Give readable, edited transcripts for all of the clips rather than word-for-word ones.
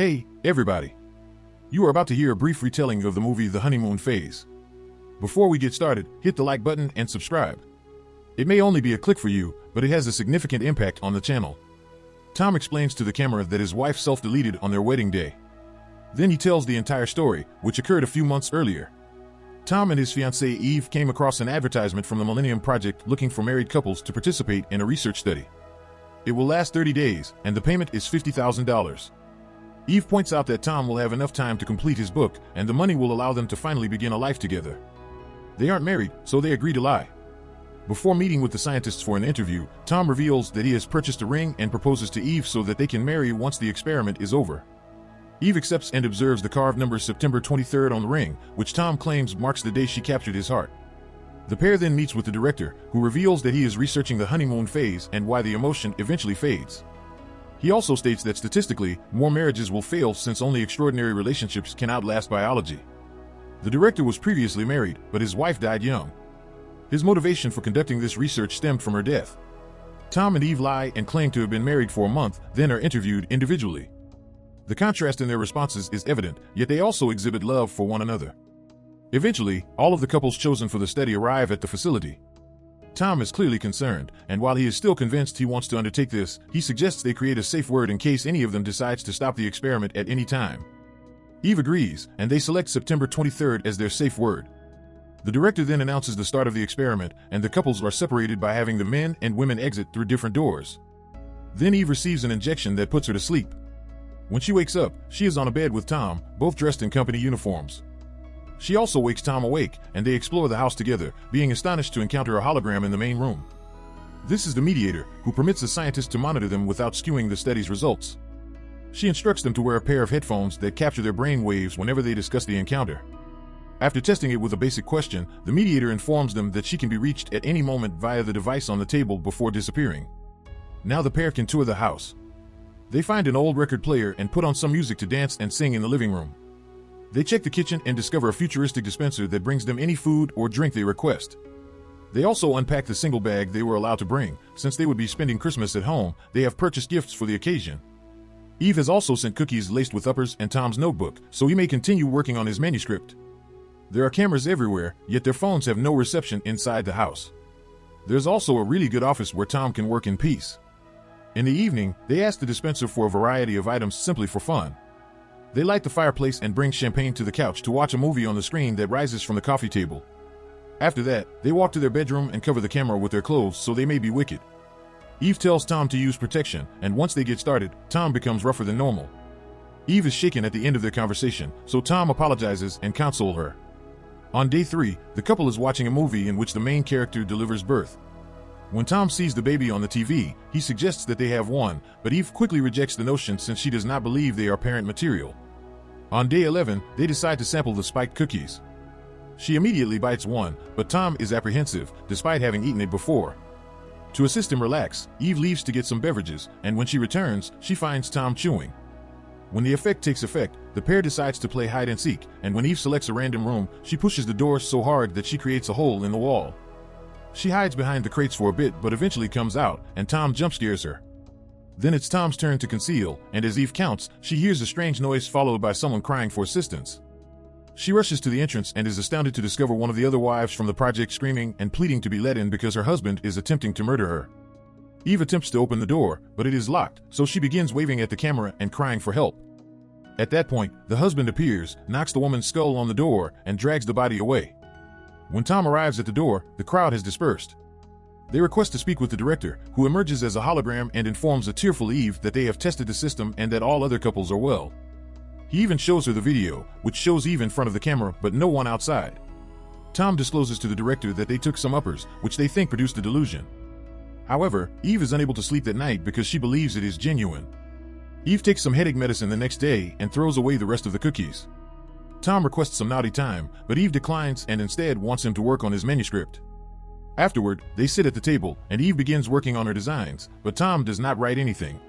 Hey, everybody. You are about to hear a brief retelling of the movie The Honeymoon Phase. Before we get started, hit the like button and subscribe. It may only be a click for you, but it has a significant impact on the channel. Tom explains to the camera that his wife self-deleted on their wedding day. Then he tells the entire story, which occurred a few months earlier. Tom and his fiancée Eve came across an advertisement from the Millennium Project looking for married couples to participate in a research study. It will last 30 days, and the payment is $50,000. Eve points out that Tom will have enough time to complete his book, and the money will allow them to finally begin a life together. They aren't married, so they agree to lie. Before meeting with the scientists for an interview, Tom reveals that he has purchased a ring and proposes to Eve so that they can marry once the experiment is over. Eve accepts and observes the carved number September 23rd on the ring, which Tom claims marks the day she captured his heart. The pair then meets with the director, who reveals that he is researching the honeymoon phase and why the emotion eventually fades. He also states that statistically, more marriages will fail since only extraordinary relationships can outlast biology. The director was previously married, but his wife died young. His motivation for conducting this research stemmed from her death. Tom and Eve lie and claim to have been married for a month, then are interviewed individually. The contrast in their responses is evident, yet they also exhibit love for one another. Eventually, all of the couples chosen for the study arrive at the facility. Tom is clearly concerned, and while he is still convinced he wants to undertake this, he suggests they create a safe word in case any of them decides to stop the experiment at any time. Eve agrees, and they select September 23rd as their safe word. The director then announces the start of the experiment, and the couples are separated by having the men and women exit through different doors. Then Eve receives an injection that puts her to sleep. When she wakes up, she is on a bed with Tom, both dressed in company uniforms. She also wakes Tom awake, and they explore the house together, being astonished to encounter a hologram in the main room. This is the mediator, who permits the scientists to monitor them without skewing the study's results. She instructs them to wear a pair of headphones that capture their brain waves whenever they discuss the encounter. After testing it with a basic question, the mediator informs them that she can be reached at any moment via the device on the table before disappearing. Now the pair can tour the house. They find an old record player and put on some music to dance and sing in the living room. They check the kitchen and discover a futuristic dispenser that brings them any food or drink they request. They also unpack the single bag they were allowed to bring. Since they would be spending Christmas at home, they have purchased gifts for the occasion. Eve has also sent cookies laced with uppers and Tom's notebook, so he may continue working on his manuscript. There are cameras everywhere, yet their phones have no reception inside the house. There's also a really good office where Tom can work in peace. In the evening, they ask the dispenser for a variety of items simply for fun. They light the fireplace and bring champagne to the couch to watch a movie on the screen that rises from the coffee table. After that, they walk to their bedroom and cover the camera with their clothes so they may be wicked. Eve tells Tom to use protection, and once they get started, Tom becomes rougher than normal. Eve is shaken at the end of their conversation, so Tom apologizes and consoles her. On day 3, the couple is watching a movie in which the main character delivers birth. When Tom sees the baby on the TV, he suggests that they have one, but Eve quickly rejects the notion since she does not believe they are parent material. On day 11, they decide to sample the spiked cookies. She immediately bites one, but Tom is apprehensive, despite having eaten it before. To assist him relax, Eve leaves to get some beverages, and when she returns, she finds Tom chewing. When the effect takes effect, the pair decides to play hide and seek, and when Eve selects a random room, she pushes the door so hard that she creates a hole in the wall. She hides behind the crates for a bit but eventually comes out, and Tom jump scares her. Then it's Tom's turn to conceal, and as Eve counts, she hears a strange noise followed by someone crying for assistance. She rushes to the entrance and is astounded to discover one of the other wives from the project screaming and pleading to be let in because her husband is attempting to murder her. Eve attempts to open the door, but it is locked, so she begins waving at the camera and crying for help. At that point, the husband appears, knocks the woman's skull on the door, and drags the body away. When Tom arrives at the door, the crowd has dispersed. They request to speak with the director, who emerges as a hologram and informs a tearful Eve that they have tested the system and that all other couples are well. He even shows her the video, which shows Eve in front of the camera but no one outside. Tom discloses to the director that they took some uppers, which they think produced the delusion. However, Eve is unable to sleep that night because she believes it is genuine. Eve takes some headache medicine the next day and throws away the rest of the cookies. Tom requests some naughty time, but Eve declines and instead wants him to work on his manuscript. Afterward, they sit at the table, and Eve begins working on her designs, but Tom does not write anything.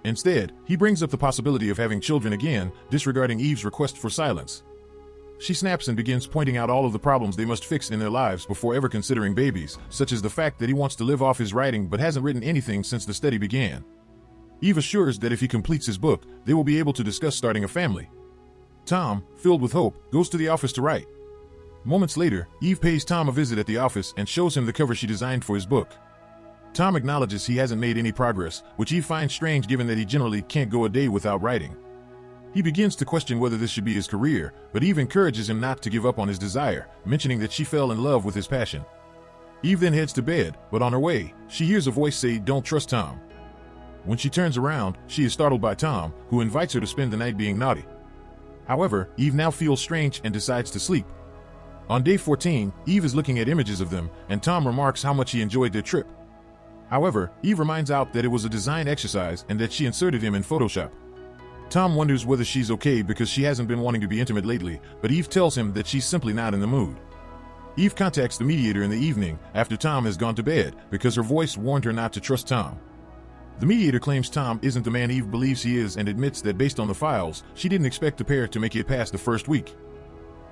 Instead, he brings up the possibility of having children again, disregarding Eve's request for silence. She snaps and begins pointing out all of the problems they must fix in their lives before ever considering babies, such as the fact that he wants to live off his writing but hasn't written anything since the study began. Eve assures that if he completes his book, they will be able to discuss starting a family. Tom, filled with hope, goes to the office to write. Moments later, Eve pays Tom a visit at the office and shows him the cover she designed for his book. Tom acknowledges he hasn't made any progress, which Eve finds strange given that he generally can't go a day without writing. He begins to question whether this should be his career, but Eve encourages him not to give up on his desire, mentioning that she fell in love with his passion. Eve then heads to bed, but on her way, she hears a voice say, "Don't trust Tom." When she turns around, she is startled by Tom, who invites her to spend the night being naughty. However, Eve now feels strange and decides to sleep. On day 14, Eve is looking at images of them, and Tom remarks how much he enjoyed their trip. However, Eve reminds out that it was a design exercise and that she inserted him in Photoshop. Tom wonders whether she's okay because she hasn't been wanting to be intimate lately, but Eve tells him that she's simply not in the mood. Eve contacts the mediator in the evening after Tom has gone to bed because her voice warned her not to trust Tom. The mediator claims Tom isn't the man Eve believes he is and admits that based on the files, she didn't expect the pair to make it past the first week.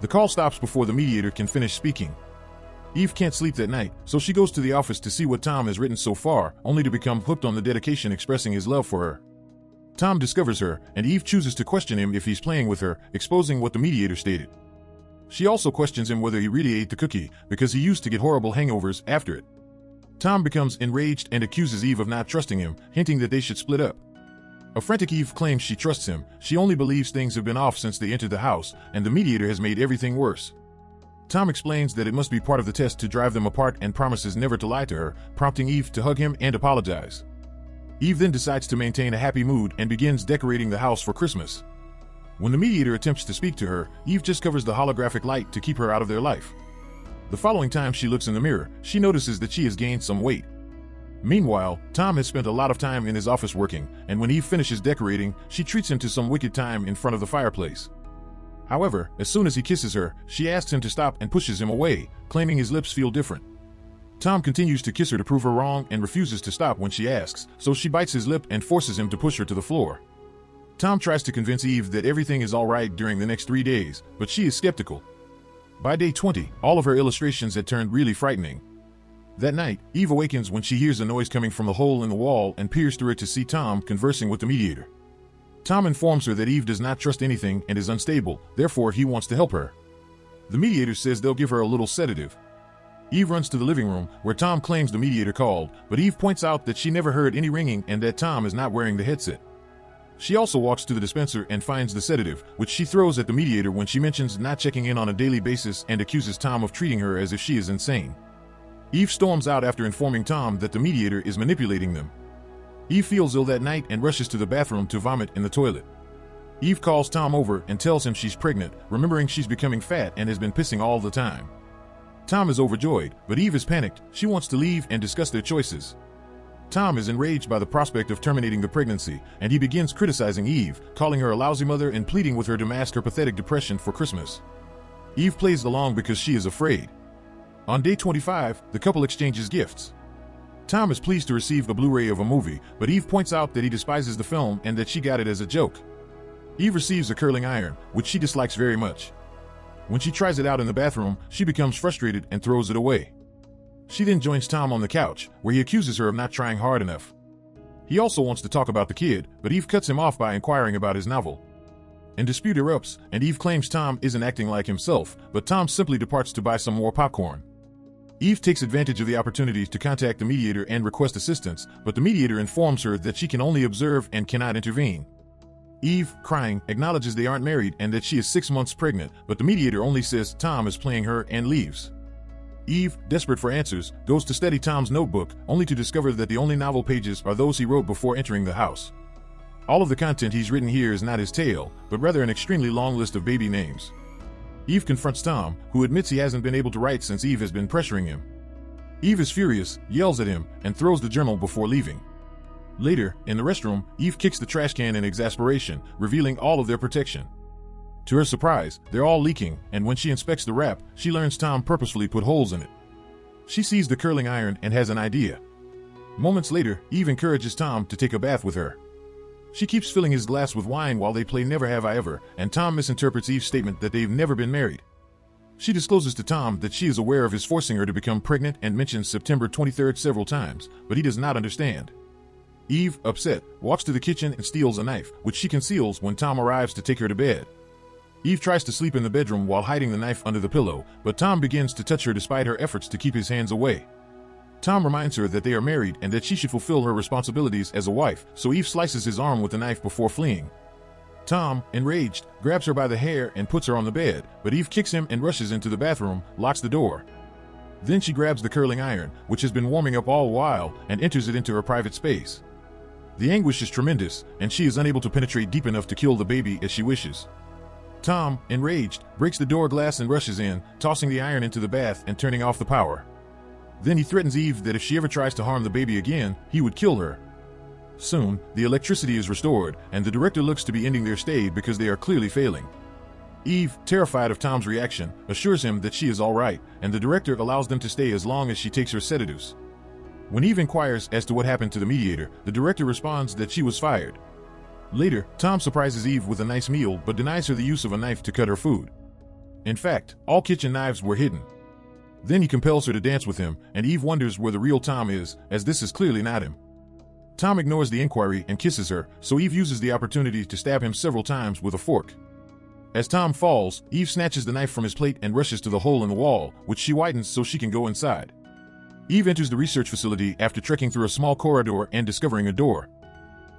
The call stops before the mediator can finish speaking. Eve can't sleep that night, so she goes to the office to see what Tom has written so far, only to become hooked on the dedication expressing his love for her. Tom discovers her, and Eve chooses to question him if he's playing with her, exposing what the mediator stated. She also questions him whether he really ate the cookie, because he used to get horrible hangovers after it. Tom becomes enraged and accuses Eve of not trusting him, hinting that they should split up. A frantic Eve claims she trusts him, she only believes things have been off since they entered the house, and the mediator has made everything worse. Tom explains that it must be part of the test to drive them apart and promises never to lie to her, prompting Eve to hug him and apologize. Eve then decides to maintain a happy mood and begins decorating the house for Christmas. When the mediator attempts to speak to her, Eve just covers the holographic light to keep her out of their life. The following time she looks in the mirror, she notices that she has gained some weight. Meanwhile, Tom has spent a lot of time in his office working, and when Eve finishes decorating, she treats him to some wicked time in front of the fireplace. However, as soon as he kisses her, she asks him to stop and pushes him away, claiming his lips feel different. Tom continues to kiss her to prove her wrong and refuses to stop when she asks, so she bites his lip and forces him to push her to the floor. Tom tries to convince Eve that everything is alright during the next 3 days, but she is skeptical. By day 20, all of her illustrations had turned really frightening. That night, Eve awakens when she hears a noise coming from a hole in the wall and peers through it to see Tom conversing with the mediator. Tom informs her that Eve does not trust anything and is unstable, therefore he wants to help her. The mediator says they'll give her a little sedative. Eve runs to the living room, where Tom claims the mediator called, but Eve points out that she never heard any ringing and that Tom is not wearing the headset. She also walks to the dispenser and finds the sedative, which she throws at the mediator when she mentions not checking in on a daily basis and accuses Tom of treating her as if she is insane. Eve storms out after informing Tom that the mediator is manipulating them. Eve feels ill that night and rushes to the bathroom to vomit in the toilet. Eve calls Tom over and tells him she's pregnant, remembering she's becoming fat and has been pissing all the time. Tom is overjoyed, but Eve is panicked. She wants to leave and discuss their choices. Tom is enraged by the prospect of terminating the pregnancy, and he begins criticizing Eve, calling her a lousy mother and pleading with her to mask her pathetic depression for Christmas. Eve plays along because she is afraid. On day 25, the couple exchanges gifts. Tom is pleased to receive a Blu-ray of a movie, but Eve points out that he despises the film and that she got it as a joke. Eve receives a curling iron, which she dislikes very much. When she tries it out in the bathroom, she becomes frustrated and throws it away. She then joins Tom on the couch, where he accuses her of not trying hard enough. He also wants to talk about the kid, but Eve cuts him off by inquiring about his novel. A dispute erupts, and Eve claims Tom isn't acting like himself, but Tom simply departs to buy some more popcorn. Eve takes advantage of the opportunity to contact the mediator and request assistance, but the mediator informs her that she can only observe and cannot intervene. Eve, crying, acknowledges they aren't married and that she is 6 months pregnant, but the mediator only says Tom is playing her and leaves. Eve, desperate for answers, goes to study Tom's notebook, only to discover that the only novel pages are those he wrote before entering the house. All of the content he's written here is not his tale, but rather an extremely long list of baby names. Eve confronts Tom, who admits he hasn't been able to write since Eve has been pressuring him. Eve is furious, yells at him, and throws the journal before leaving. Later, in the restroom, Eve kicks the trash can in exasperation, revealing all of their protection. To her surprise, they're all leaking, and when she inspects the wrap, she learns Tom purposefully put holes in it. She sees the curling iron and has an idea. Moments later, Eve encourages Tom to take a bath with her. She keeps filling his glass with wine while they play Never Have I Ever, and Tom misinterprets Eve's statement that they've never been married. She discloses to Tom that she is aware of his forcing her to become pregnant and mentions September 23rd several times, but he does not understand. Eve, upset, walks to the kitchen and steals a knife, which she conceals when Tom arrives to take her to bed. Eve tries to sleep in the bedroom while hiding the knife under the pillow, but Tom begins to touch her despite her efforts to keep his hands away. Tom reminds her that they are married and that she should fulfill her responsibilities as a wife, so Eve slices his arm with the knife before fleeing. Tom, enraged, grabs her by the hair and puts her on the bed, but Eve kicks him and rushes into the bathroom, locks the door. Then she grabs the curling iron, which has been warming up all while, and enters it into her private space. The anguish is tremendous, and she is unable to penetrate deep enough to kill the baby as she wishes. Tom, enraged, breaks the door glass and rushes in, tossing the iron into the bath and turning off the power. Then he threatens Eve that if she ever tries to harm the baby again, he would kill her. Soon, the electricity is restored, and the director looks to be ending their stay because they are clearly failing. Eve, terrified of Tom's reaction, assures him that she is all right, and the director allows them to stay as long as she takes her sedatives. When Eve inquires as to what happened to the mediator, the director responds that she was fired. Later, Tom surprises Eve with a nice meal but denies her the use of a knife to cut her food. In fact, all kitchen knives were hidden. Then he compels her to dance with him, and Eve wonders where the real Tom is, as this is clearly not him. Tom ignores the inquiry and kisses her, so Eve uses the opportunity to stab him several times with a fork. As Tom falls, Eve snatches the knife from his plate and rushes to the hole in the wall, which she widens so she can go inside. Eve enters the research facility after trekking through a small corridor and discovering a door.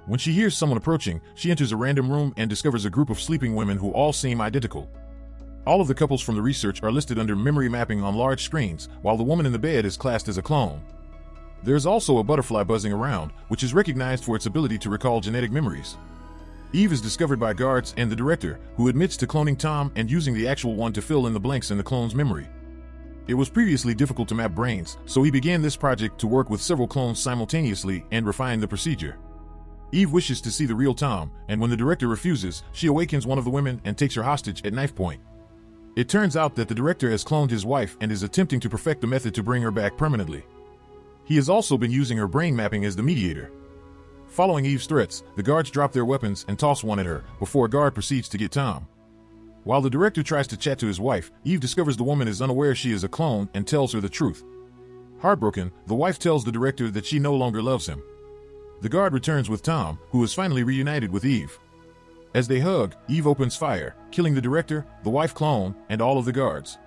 When she hears someone approaching, she enters a random room and discovers a group of sleeping women who all seem identical. All of the couples from the research are listed under memory mapping on large screens, while the woman in the bed is classed as a clone. There is also a butterfly buzzing around, which is recognized for its ability to recall genetic memories. Eve is discovered by guards and the director, who admits to cloning Tom and using the actual one to fill in the blanks in the clone's memory. It was previously difficult to map brains, so he began this project to work with several clones simultaneously and refine the procedure. Eve wishes to see the real Tom, and when the director refuses, she awakens one of the women and takes her hostage at knife point. It turns out that the director has cloned his wife and is attempting to perfect the method to bring her back permanently. He has also been using her brain mapping as the mediator. Following Eve's threats, the guards drop their weapons and toss one at her, before a guard proceeds to get Tom. While the director tries to chat to his wife, Eve discovers the woman is unaware she is a clone and tells her the truth. Heartbroken, the wife tells the director that she no longer loves him. The guard returns with Tom, who is finally reunited with Eve. As they hug, Eve opens fire, killing the director, the wife clone, and all of the guards.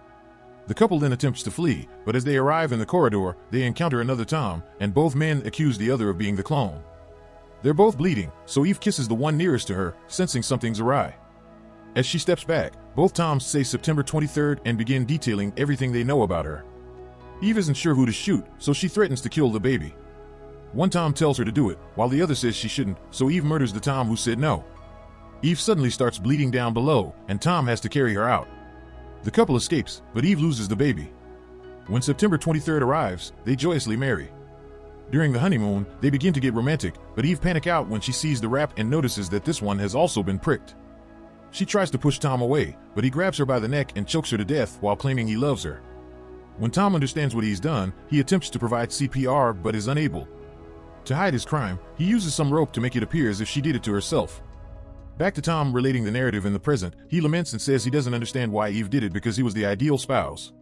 The couple then attempts to flee, but as they arrive in the corridor, they encounter another Tom, and both men accuse the other of being the clone. They're both bleeding, so Eve kisses the one nearest to her, sensing something's awry. As she steps back, both Toms say September 23rd and begin detailing everything they know about her. Eve isn't sure who to shoot, so she threatens to kill the baby. One Tom tells her to do it, while the other says she shouldn't, so Eve murders the Tom who said no. Eve suddenly starts bleeding down below, and Tom has to carry her out. The couple escapes, but Eve loses the baby. When September 23rd arrives, they joyously marry. During the honeymoon, they begin to get romantic, but Eve panics out when she sees the wrap and notices that this one has also been pricked. She tries to push Tom away, but he grabs her by the neck and chokes her to death while claiming he loves her. When Tom understands what he's done, he attempts to provide CPR but is unable. To hide his crime, he uses some rope to make it appear as if she did it to herself. Back to Tom relating the narrative in the present, he laments and says he doesn't understand why Eve did it because he was the ideal spouse.